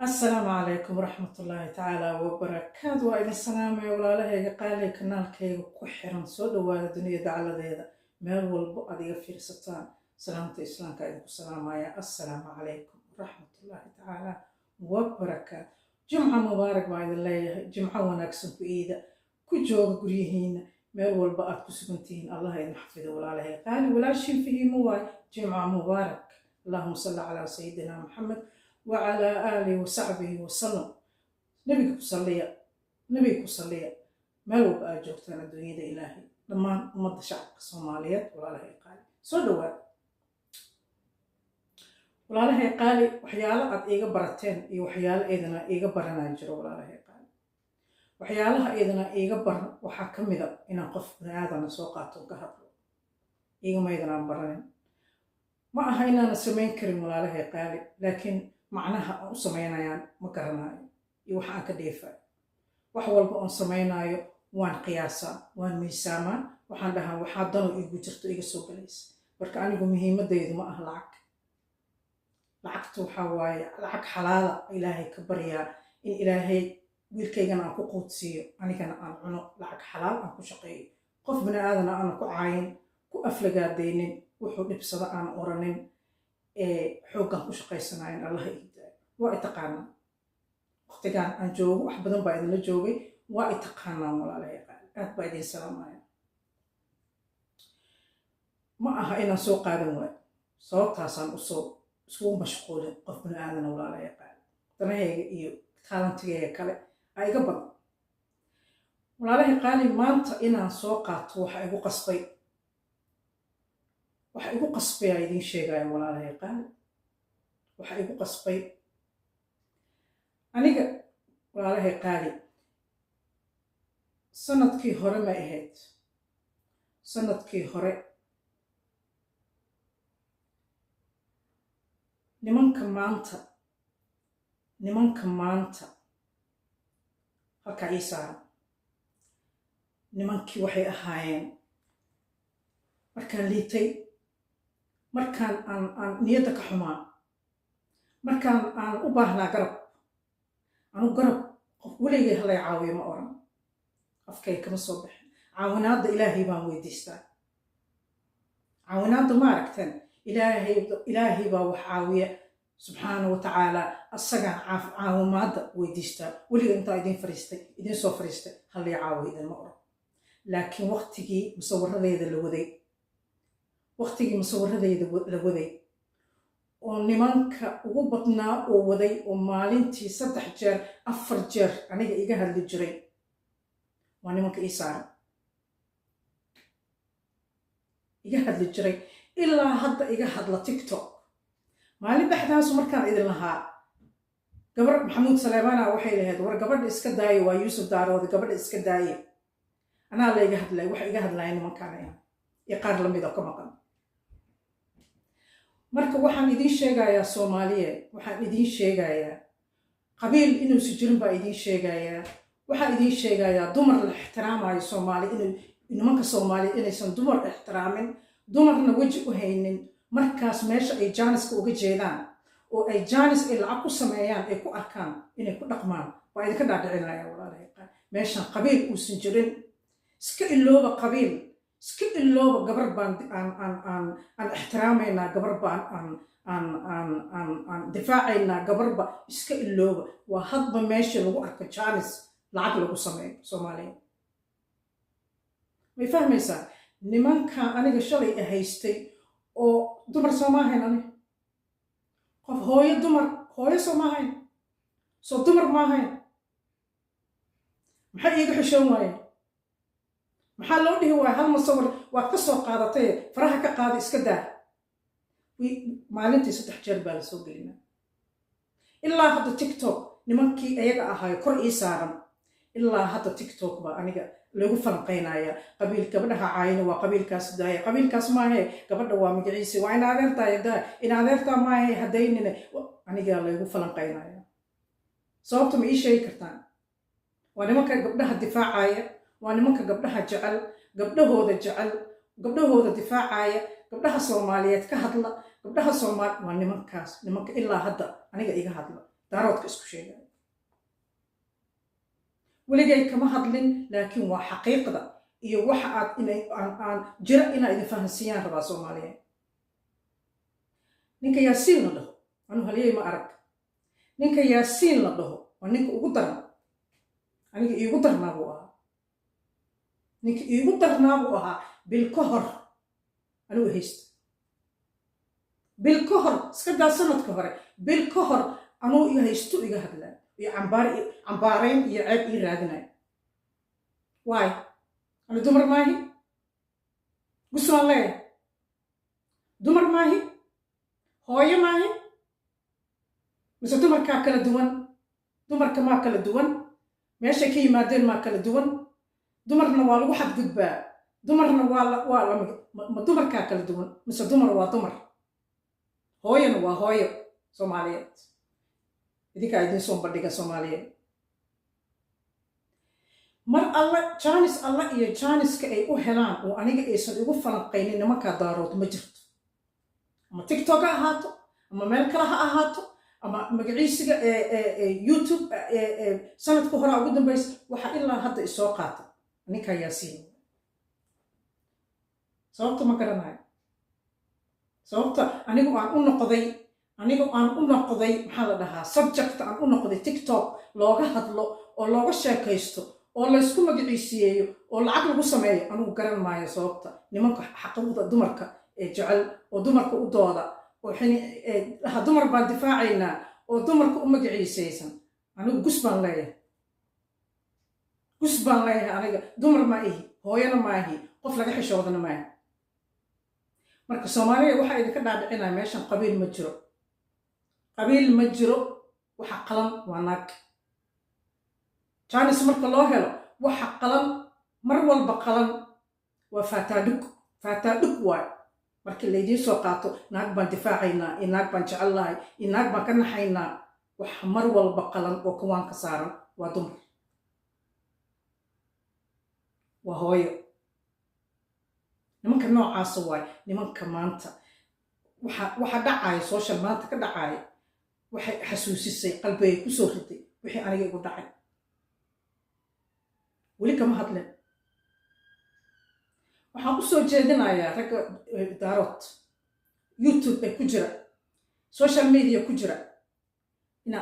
السلام عليكم ورحمة الله تعالى وبركاته. وإذا السلام ولا لها قال كنال كي كحرن صد والدنيا دعلا ذا مال والبؤ ذي في ستان سلامة الإسلام كايد السلام يا السلام عليكم ورحمة الله تعالى وبركاته. جمعة مبارك بعد الله جمعة ونكسب بإيدا كجوج قريهين مال والبؤ كسبنتين الله ينحفظ ولا لها قال ولا شيء فيه مواي جمعة مبارك. اللهم صل على سيدنا محمد وعلى آله وصحبه وسلم. نبيك صليا مالو بقى جوجتنا الدنيا دي إلهي لما مضى شعب الصوماليات ولا لها يقالي صدوا ولا لها يقالي وحيالا قد إيجا برتين وحيالا إيدنا إيجا برنا يجرو ولا لها يقالي وحيالها إيدنا إيجا برنا وحكم ذا إن قف هذا نسوقات وقهر إيجا ما إيدنا برنا ما أهينا نسمين كريم ولا لها يقالي لكن معناها أن سمينايان ما قرناyo iyo waxa aan ka dheefay wax walba aan sameeynayo waan qiyaasa waan miisaama waxaan dhahaa waxa dano igu jirto iga soo galaysa marka anigu muhiimadeydu ma aha lacagtu waxa waaye lacag xalaal ilaahay ka barya in ilaahay wiilkaygana aan ku quudsiyo anigana aan cuno lacag xalaal aan ku shaqeeyo qof bini aadan aan ku caayin ku aflagaadeynin wuxuu dhibsada aan oranin xoogan ku shaqaysanayn allah iidaa waa taqaana waqtigan aan joogo wax badan baa idin la joogay waa taqaana walaalahay aad baa idin salaamaya ma aha inaan soo qaadan waay sababtaasaan isku mashquulin qof bini aadan walaalahay danahayga iyo taalantigayga kale ay iga badan walaalahay qaali maanta inaan soo qaato waxa igu qasbay idin sheegaya walaalahay qaali waxa igu qasbay aniga walaalahay qaali sanadkii hore ma ahayd sanadkii hore nimanka maanta halka ii saaran nimankii waxay ahaayeen markaan liitay markaan aan niyadda ka xumaa markaan aan u baahnaa garab qof weligay halay caawiyo ma oran afkay kama soo baxin caawinaadda ilaahay baan weydiistaa caawinaadda ma aragteen ilaahay baa wax caawiya subxaana wa tacaala asagaan caawimaadda weydiistaa weliga intaa idin soo fariistay halay caawiyo idinma oran laakiin waqtigii musawiradeeda la waday oo nimanka ugu badnaa oo waday oo maalintii 3 jeer 4 jeer aniga iga hadli jiray waa nimanka ii saaran iga hadli jiray ilaa hadda iga hadla TikTok maalin baxdaas markaan idin lahaa gabar maxamuud Saleemana waxay lahayd war gabadha iska daayo waa Yuusuf Daarood gabadha iska daayo anaa la iga hadlay waxa iga hadlay nimankaan iyo qaar la mid ah ka maqan marka waxaan idin sheegayaa Soomaaliyeed waxaan idin sheegayaa qabiil inuu si jirin baa idin sheegayaa waxaan idin sheegayaa dumar la ixtiraamayo Soomaali inuu nimanka Soomaali inaysan dumar ixtiraamin dumarna waji u haynin markaas meesha ay jaaniska uga jeedaan oo ay jaanis ay lacag ku sameeyaan ay ku arkaan inay ku dhaqmaan waa idinka dhaadhicinaya walaalahay meeshan qabiil uusan jirin iska ilooba qabiil iska ilooba gabar baan aan ixtiraameynaa gabar baan aan difaacaynaa gabarba iska ilooba waa hadba meesha lagu arko jaanis lacag lagu sameeyo Soomaaliya may fahmaysaa nimanka aniga shalay haystay oo dumar Soomaaliyeed aniga qof hooyo Soomaaliyeed soo dumar ma ahayn maxay iga xishoon waayeen maxaa loo dhihi waay hal masawir waad ka soo qaadatay faraha ka qaada iska daa maalintii 3 jeer baa la soo gelinaa ilaa hadda TikTok nimankii ayaga ahaay kor ii saaran ilaa hadda TikTok baa aniga lagu falanqeynaya qabiil gabadha caayina waa qabiilkaas daaya qabiilkaas ma ahay gabadha waa magaciisa waa in adeertaa ma ahay hadaynina aniga lagu falanqeynaya sababta ma ii sheegi kartaan waa nimanka gabdhaha difaacaya waa nimanka gabdhaha jecel gabdhahooda difaacaya gabdhaha Soomaaliyeed ka hadla gabdhaha Soomaali waa nimankaas nimanka ilaa hadda aniga iga hadla daaroodka isku sheegaya weligay kama hadlin laakiin waa xaqiiqda iyo waxa aad aan jira inaa idin fahansiiyaan rabaa soomaaliyeed ninka yaasiin la dhaho anu haliyey ma arag ninka yaasiin la dhaho waa ninka ugu darna aniga iigu darnaa buu ahaa ninka iigu darnaa buu ahaa bil ka hor anigu haysta bil ka hor iska daa sanadka hore bil ka hor anuu i haysto iga hadlaa iyo cambaarayn iyo ceeb ii raadinaya waay ana dumar maahi guswaan leeya dumar maahi hooyo maahi mise dumarkaa kala duwan dumarka maa kala duwan meeshay ka yimaadeen maa kala duwan dumarna waa lagu xadgudbaa dumarna waa lamid ma dumarkaa kala duwan mise dumar waa dumar hooyana waa hooyo soomaaliyeed idinkaa idin soo bandhiga soomaaliyeed mar alla jaanis alla iyo jaaniska ay u helaan oo aniga aysan igu falanqaynin nimankaa daarood ma jirto ama tiktok ha ahaato ama meel kale ha ahaato ama magaciisiga youtube sanadka horaa ugu dambaysa waxaa ilaa hadda isoo qaata ninkaa yaasiin sababta ma garanayo sababta anigu aan u noqday maxaa la dhahaa subject aan u noqday tiktok looga hadlo oo looga sheekaysto oo laysku magaciisiyeeyo oo lacag lagu sameeyo anigu garan maayo sababta nimanka xaquuqda dumarka ee jecel oo dumarka u dooda oo dumar baan difaacaynaa oo dumarka u magaciisaysan anigu gus baan leeyahay aniga dumar ma ihi hooyana ma ihi qof laga xishoodana maaha marka soomaaliya waxaa idinka dhaadhicinaya meeshan qabiil ma jiro waxa qalan waa naag jaanis marka loo helo waxa qalan mar walba qalan waa faataadhug waay markii laydiin soo qaato naag baan difaacaynaa iyo naag baan jecellahay iyo naag baan ka naxaynaa waxa mar walba qalan oo kawaan ka saaran waa dumar waa hooyo nimanka noocaasa waay nimanka maanta waxa dhacaya social maanta ka dhacaya waxay xasuusisay qalbigay ku soo riday wixii aniga igu dhacay weli kama hadleen waxaan u soo jeedinayaa ragga daarood youtube ee ku jira social media ku jira ina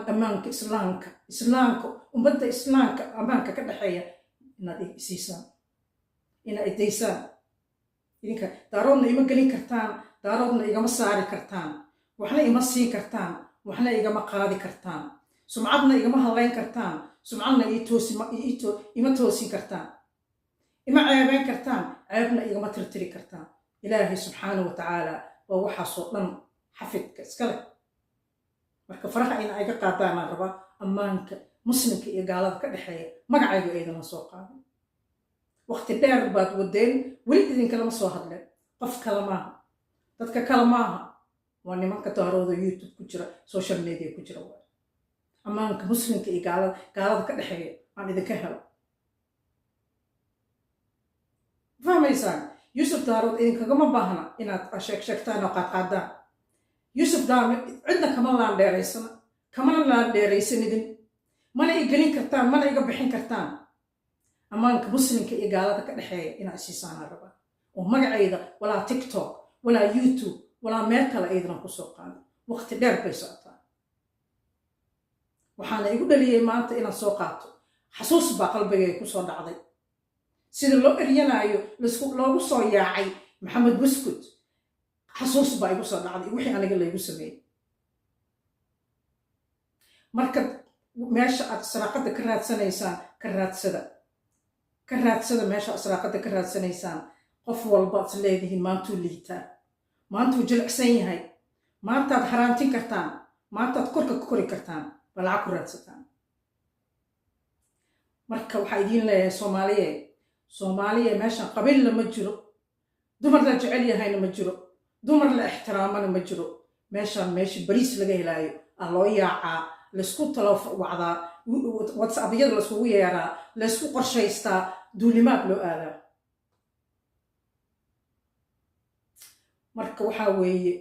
ammaanka islaamka ummadda islaamka ammaanka ka dhexeeya inaad isiisaan inaad idaysaan idinka daaroodna ima gelin kartaan daaroodna igama saari kartaan waxna ima siin kartaan waxna igama qaadi kartaan sumcadna igama hadlayn kartaan sumcadna ima toosin kartaan ima ceebayn kartaan ceebna igama tirtiri kartaan ilaahay subxaanahu watacaala waa waxaasoo dhan xafidka iska leh marka faraha ina iga qaadaanaan rabaa ammaanka muslimka iyo gaalada ka dhexeeya magacayga aydama soo qaadan waqti dheer baad wadeen weli idinkalama soo hadleen qof kale maaha dadka kale maaha waa nimanka daarooda youtube ku jira social media ku jira waay ammaanka muslimka iyo gaalada ka dhexeeya aan idinka helo fahmaysaan yuusuf daarood idinkagama baahna inaad sheegtaan oo qaadqaadaan yuusuf daarood cidna kamana laandheeraysanidin mana i gelin kartaan mana iga bixin kartaan ammaanka muslimka iyo gaalada ka dhexeeya inaa isiisaanaa rabaa oo magacayda walaa tiktok walaa youtube walaa meel kale ayadana ku soo qaada waqti dheer bay socotaa waxaana igu dhaliyey maanta inaan soo qaato xasuus baa qalbigay ku soo dhacday sida loo eryanaayo loogu soo yaacay maxamed buskut xasuus baa igu soo dhacday wixii aniga laygu sameeyey marka meesha aad saraaqada ka raadsanaysaan ka raadsada meesha saraaqada ka raadsanaysaan qof walbaad is leedihiin maantuu liitaa maantuu jilicsan yahay maantaad haraantin kartaan maantaad korka ka kori kartaan baa lacag ku raadsataan marka waxaa idiin leeyahay soomaaliya meeshan qabiilla ma jiro dumar la jecel yahayna ma jiro dumar la ixtiraamana ma jiro meeshaan meesha bariis laga helaayo aa loo yaacaa laysku talawacdaa whatsappyada layskugu yeeraa laysku qorshaystaa duulimaad loo aadaa marka waxaa weeye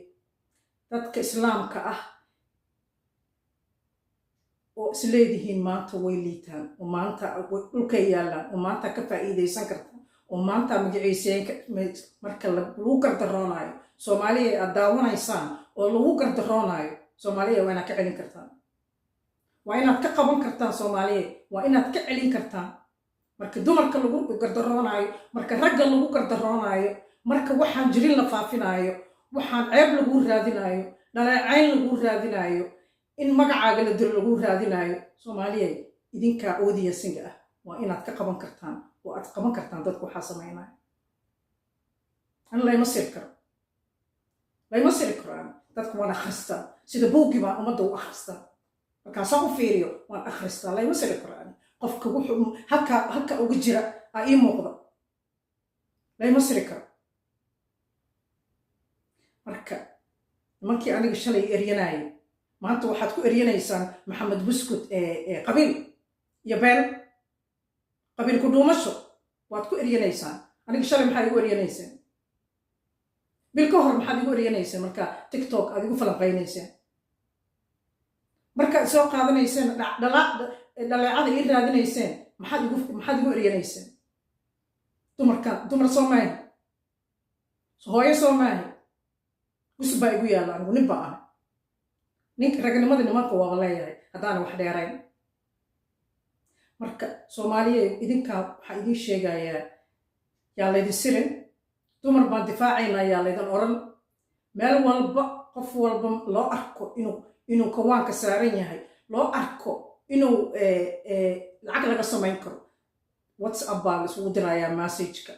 dadka islaamka ah oo isleedihiin maanta way liitaan oo maanta dhulkay yaallaan oo maanta ka faa'iidaysan kartaan oo maanta magaciiseen marka lagu gardaroonaayo soomaaliya aad daawanaysaan oo lagu gardaroonaayo soomaaliya waa inaad ka celin kartaan waa inaad ka qaban kartaan soomaaliya waa inaad ka celin kartaan marka dumarka lagu gardaroonaayo marka ragga lagu gardaroonaayo marka waxaan jirin la faafinaayo waxaan ceeb lagu raadinaayo dhaleecayn lagu raadinaayo in magacaaga la diro lagu raadinaayo soomaaliya idinkaa oodiya singa ah waa inaad ka qaban kartaan oo aad qaban kartaan dadku waxaa samaynaya an layma siri karo dadku waan akhristaa sida buuggii baan ummadda u akhristaa markaasaan u fiiriyo waan akhristaa layma siri karo qofka wuxuu halka uga jira aa ii muuqda layma siri karo marka nimankii aniga shalay eryanaaye maanta waxaad ku eryanaysaan maxamed buskut qabiil iyo been qabiil ku dhuumasho waad ku eryanaysaan aniga shalay maxaad igu eryanayseen bil ka hor maxaad igu eryanayseen marka tiktok aad igu falanqaynayseen markaad soo qaadanayseen dhaleecada ii raadinayseen maxaad igu eryanayseen dumar soo maahi hooyo soo maahi gusub baa igu yaalla anigu nin baa ah ragnimada nimanka waaba leeyahay haddaana wax dheerayn marka soomaaliya idinkaa waxaa idiin sheegayaa yaa laydin sirin dumar baan difaacaynaa yaa laydin oran meel walba qof walba loo arko inuu kawaanka saaran yahay loo arko inuu lacag laga samayn karo whatsapp baa la isugu dirayaa massageka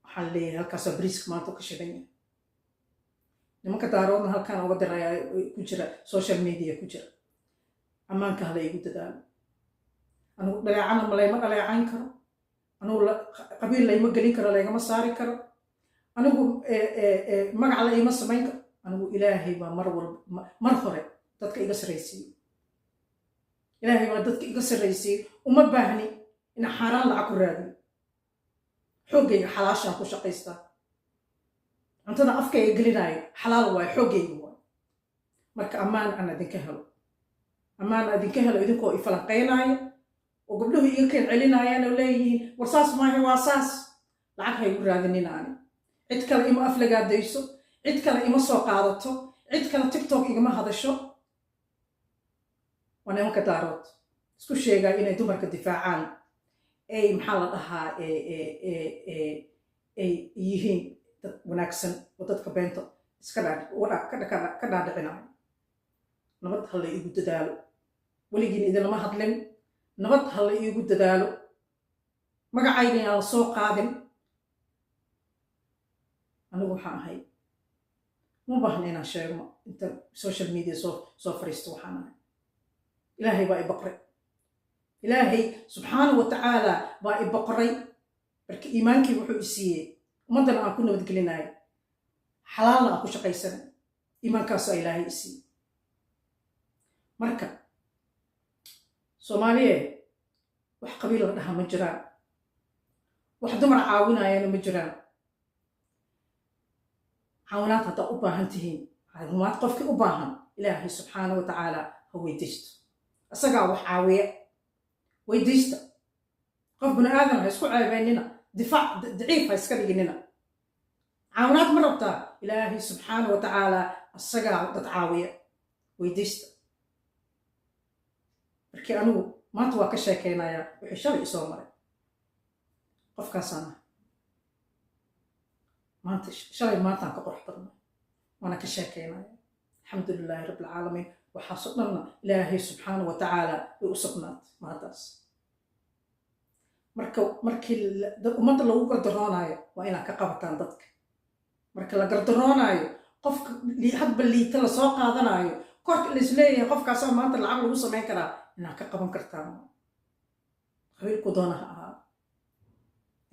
waxaan leeyahay halkaasoo bariiska maanta ka shidan yahay nimanka daaroodna halkaan uga dirayaa ku jira social media ku jira ammaanka hala igu dadaalo anugu dhaleecana malayma dhaleecayn karo anugu qabiil layma gelin karo laygama saari karo anigu magac la iima samayn karo anigu ilaahay baa mar hore dadka iga sarraysiiyey ilaahay baa dadka iga sarraysiiyey uma baahni in xaaraan lacag ku raadiyo xooggayga xalaashaan ku shaqaystaa cuntada afkayga gelinaayo xalaal waayo xooggayga waayo marka ammaan aan idinka helo idinkoo i falanqaynaayo oo gabdhuhu iga keen celinaayaan oo leeyihiin war saas maaha waa saas lacag ha igu raadinin ani cid kale ima aflagaadayso cid kale ima soo qaadato cid kale tiktok igama hadasho waa nimanka daarood isku sheegaa inay dumarka difaacaan ay maxaa la dhahaa ay yihiin dad wanaagsan oo dadka beento ka dhaadhicinayo nabad ha la iigu dadaalo weligiin idinlama hadlin nabad ha la iigu dadaalo magacayga aan la soo qaadin anigu waxaan ahay ma baahna inaan sheegno inta social media soo fariisto waxaan ahay ilaahay baa i baqray ilaahay subxaanahu wa tacaala baa i baqray marka iimaankii wuxuu i siiyey ummaddana aan ku nabadgelinayo xalaalna aan ku shaqaysanay iimaankaasaa ilaahay i siiyey marka soomaaliye wax qabiil la dhaha ma jiraan wax dumar caawinayana ma jiraan caawinaad haddaa u baahan tihiin caawimaad qofkii u baahan ilaahay subxaanahu wa tacaala ha weydiisto isagaa wax caawiya weydiista qof bini aadan ha isku ceebeynina difaac daciif ha iska dhiginina caawinaad ma rabtaa ilaahay subxaanahu wa tacaala isagaa dad caawiya weydiista markii anigu maanta waa ka sheekaynayaa wixii shalay isoo maray qofkaasaan ah shalay maantaan ka qurux badnay waana ka sheekaynaya alxamdu lilaahi rabbi alcaalamiin waxaasoo dhanna ilaahay subxaanahu wa tacaala way u sugnaatay maantaas markii ummadda lagu gardaroonaayo waa inaad ka qabataan dadka marka la gardaroonaayo qofka hadba liita lasoo qaadanaayo korka laisleeyahay qofkaasaa maanta lacag lagu samayn karaa inaad ka qaban kartaan qabiilku doona ha ahaa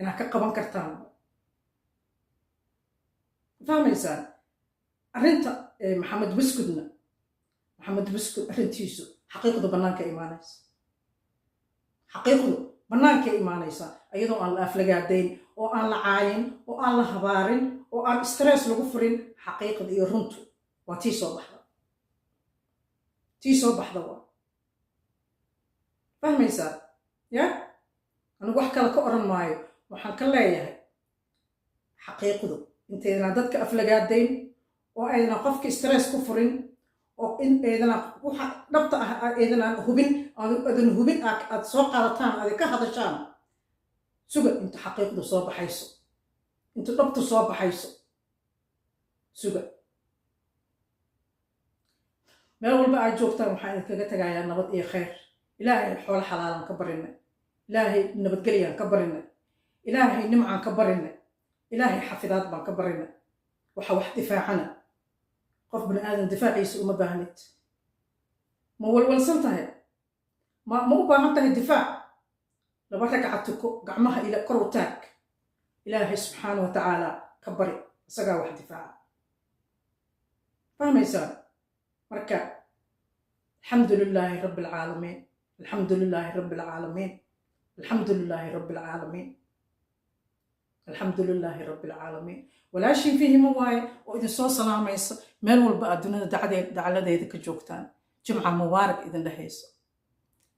inaad ka qaban kartaan fahmaysaan arrinta maxamed buskut arrintiisu xaqiiqdu bannaanka imaanaysa xaqiiqdu bannaanka imaanaysa iyadoo aan la aflagaadayn oo aan la caayin oo aan la habaarin oo aan stress lagu furin xaqiiqda iyo runtu waa tii soo baxda waa fahmaysaa ya anigu wax kale ka oran maayo waxaan ka leeyahay xaqiiqdu intaydan dadka aflagaadayn oo aydan qofka stress ku furin oo in aydan waxa dhabta ah aydan hubin aad soo qaadataan aad ka hadashaan suga inta xaqiiqdu soo baxayso inta dhabtu soo baxayso suga meel walba aad joogtaan waxaan idinkaga tagayaa nabad iyo khayr ilaahay xoolo xalaalan ka barinay ilaahay nabadgelyan ka barinay ilaahay nimcan ka barinay ilaahay xafidaad baan ka barinay waxa wax difaacana qof bani aadan difaaciisa uma baahnid ma walwalsan tahay ma u baahan tahay difaac laba ragca tuko gacmaha ila kor u taag ilaahay subxaanahu wa tacaala ka bari isagaa wax difaaca fahmaysaa marka الحمد لله رب العالمين الحمد لله رب العالمين الحمد لله رب العالمين الحمد لله رب العالمين ولا شيء فيه مواي وإذا صو سلام يس مال والبقى دون دعلة إذا كجوكتان جمعة مبارك إذا لهيس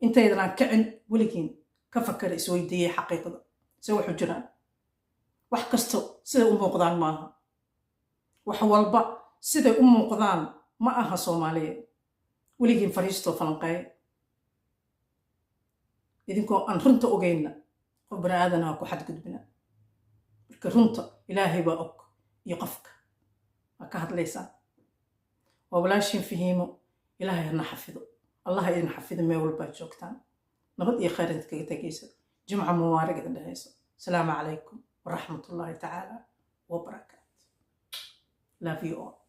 أنت إذا كعن ولكن كفكر يسوي دي حقيقة سوي حجران وحكستو سيد أم قضان معها وحول بقى سيد أم قضان معها صومالية ولكن فريستو فلنقاي إذنكو أن رنت أغينا وبنا آذنا أكو حد قدبنا رنت إلهي بأك يقفك أكهد ليسان وبلاشين فيهمو إلهي هنا حفظه الله إذن حفظه ما يقول باجوكتان نبض خير تكيسا جمعة موارق السلام عليكم ورحمة الله تعالى وبركاته. Love you all.